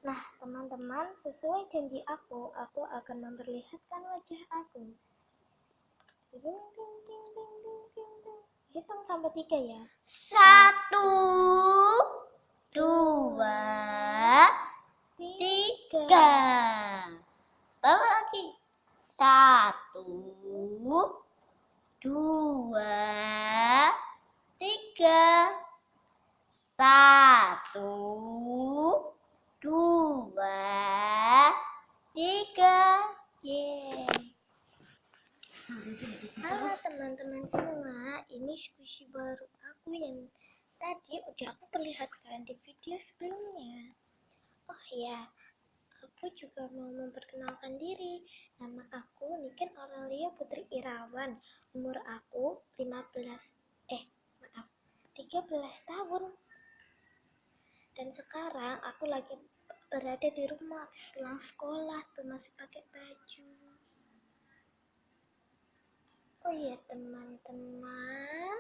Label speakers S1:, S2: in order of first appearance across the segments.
S1: Nah, teman-teman, sesuai janji aku akan memperlihatkan wajah aku. Hitung sampai 3 ya.
S2: 1, 2, 3. Bawa lagi. 1, 2, 3. 1, 2, 3.
S1: Yeay. Halo teman-teman semua, ini squishy baru aku yang tadi udah aku perlihatkan di video sebelumnya. Oh ya, aku juga mau memperkenalkan diri. Nama aku Niken Aurelia Putri Irawan. Umur aku 13 tahun. Dan sekarang aku lagi berada di rumah habis pulang sekolah tuh, masih pakai baju. Oh iya teman-teman,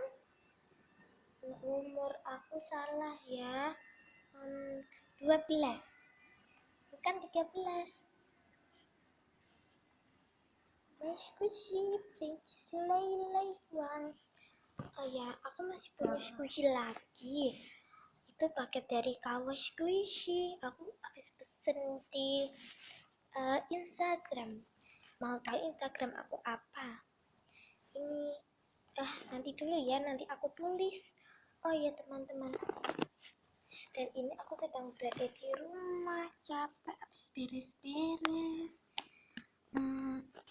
S1: umur aku salah ya, 12 bukan 13. My squishy Princess Layla. Oh ya, aku masih punya squishy lagi. Itu paket dari Kawas Squishy. Aku habis pesen di Instagram. Mau tahu Instagram aku apa? Ini nanti dulu ya, nanti aku tulis. Oh ya teman-teman, dan ini aku sedang berada di rumah, capek habis beres-beres.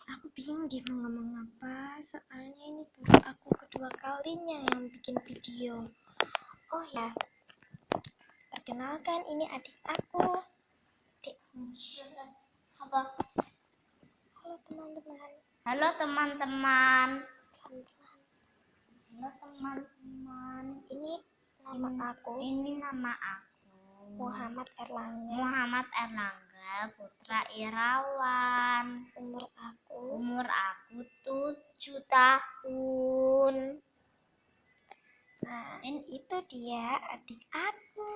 S1: Aku bingung dia mau ngomong apa, soalnya ini baru aku kedua kalinya yang bikin video. Oh ya, perkenalkan, ini adik aku.
S2: Apa?
S1: Halo teman-teman.
S2: Halo teman-teman.
S1: Halo teman-teman. Ini nama aku.
S2: Ini nama aku
S1: Muhammad Erlangga.
S2: Muhammad Erlangga Putra Irawan.
S1: Umur aku
S2: 7 tahun.
S1: Nah, itu dia adik aku.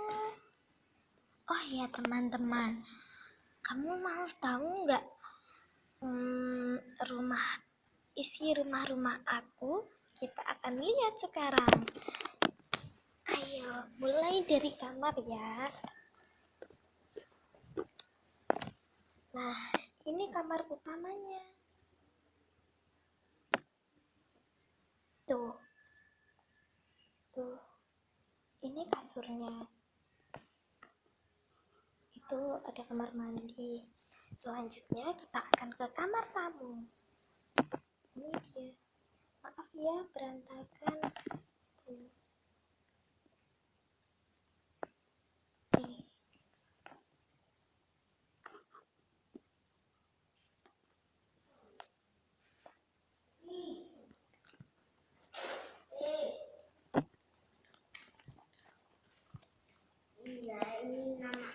S1: Oh ya teman-teman, kamu mau tahu nggak isi rumah aku? Kita akan lihat sekarang. Ayo, mulai dari kamar ya. Nah, ini kamar utamanya. Tuh. Ini kasurnya. Itu ada kamar mandi. Selanjutnya kita akan ke kamar tamu. Ini dia. Maaf ya, berantakan. Nih.
S2: Iya, ini nama.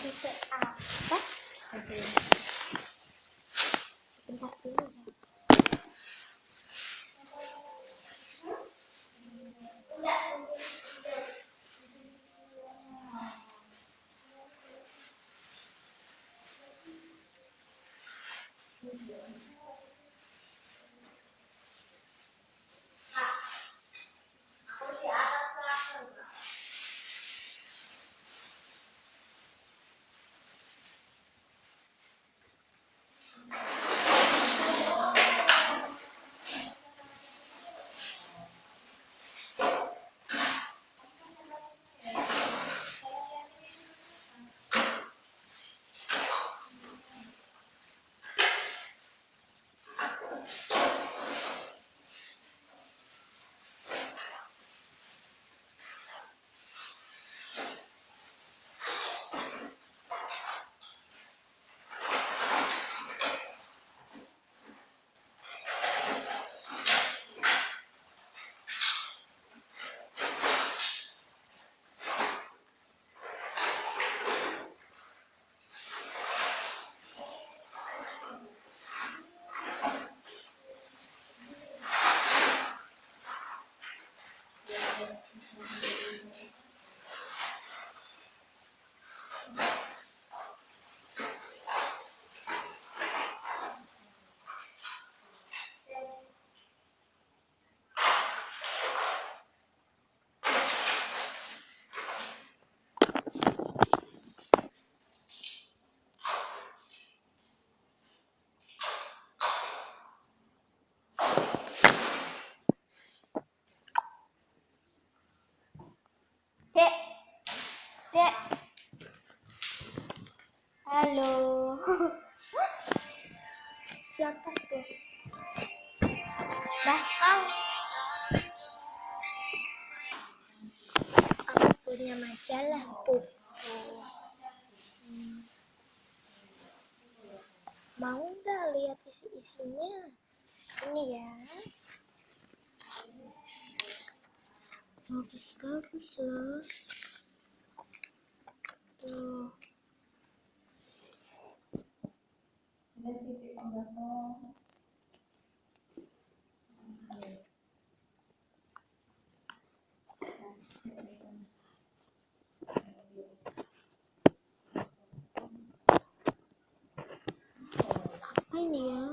S1: Itu apa? Halo. Siapa tuh?
S2: Bakal
S1: Aku punya majalah buku. Mau nggak lihat isi-isinya? Ini ya. Bagus-bagus loh. Tuh. Apa ini ya?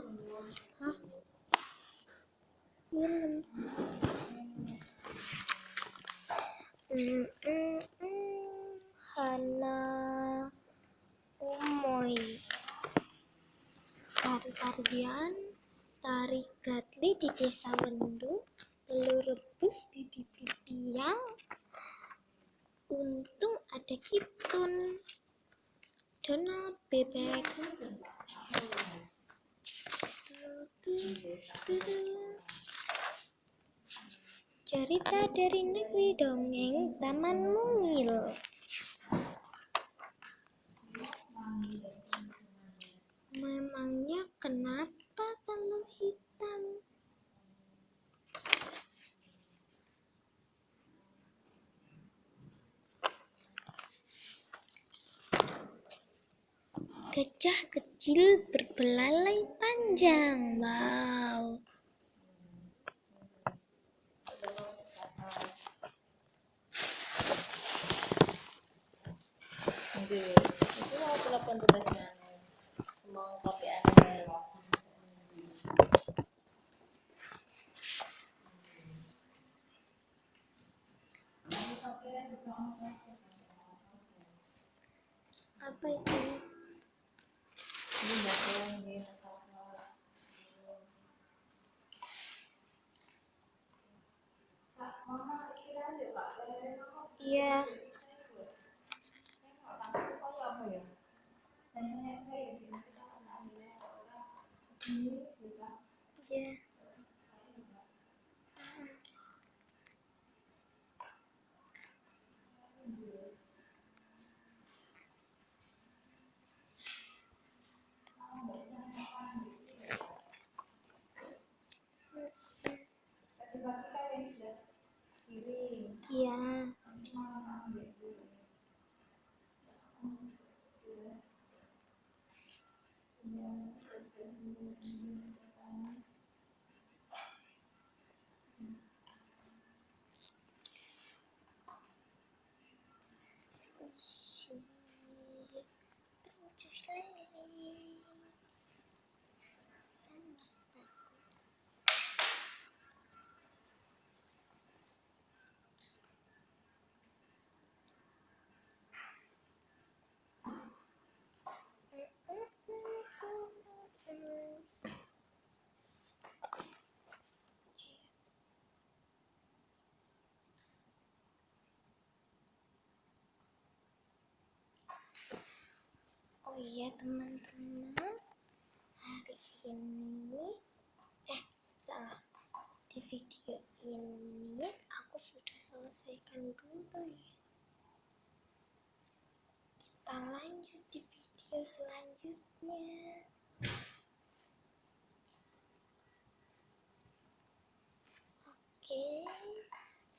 S1: Hah? Film. Hana Umoy. Tari-tarian, tari gatli di desa Wendu, telur rebus bibi-bibiang, untung ada kitun, Donald bebek. Cerita dari negeri dongeng Taman Mungil. Memangnya kenapa kalau hitam? Gajah kecil berbelalai panjang. Wow.
S3: Itu mau telepon tugasnya mau kopi ada
S1: Apa itu?
S3: ini bagian di
S1: Iya. Iya. Iya. Oh iya teman-teman, hari ini salah, di video ini aku sudah selesaikan dulu ya. Kita lanjut di video selanjutnya. Oke,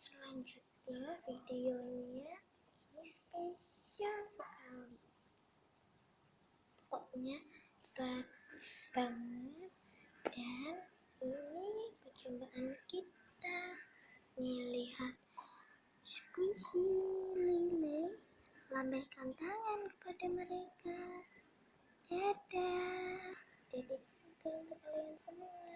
S1: selanjutnya videonya ini spesial sekali. Pokoknya bagus banget. Dan ini perjumpaan kita. Nih lihat, squishy lele, lambaikan tangan kepada mereka. Dadah. Dadah juga untuk kalian semua.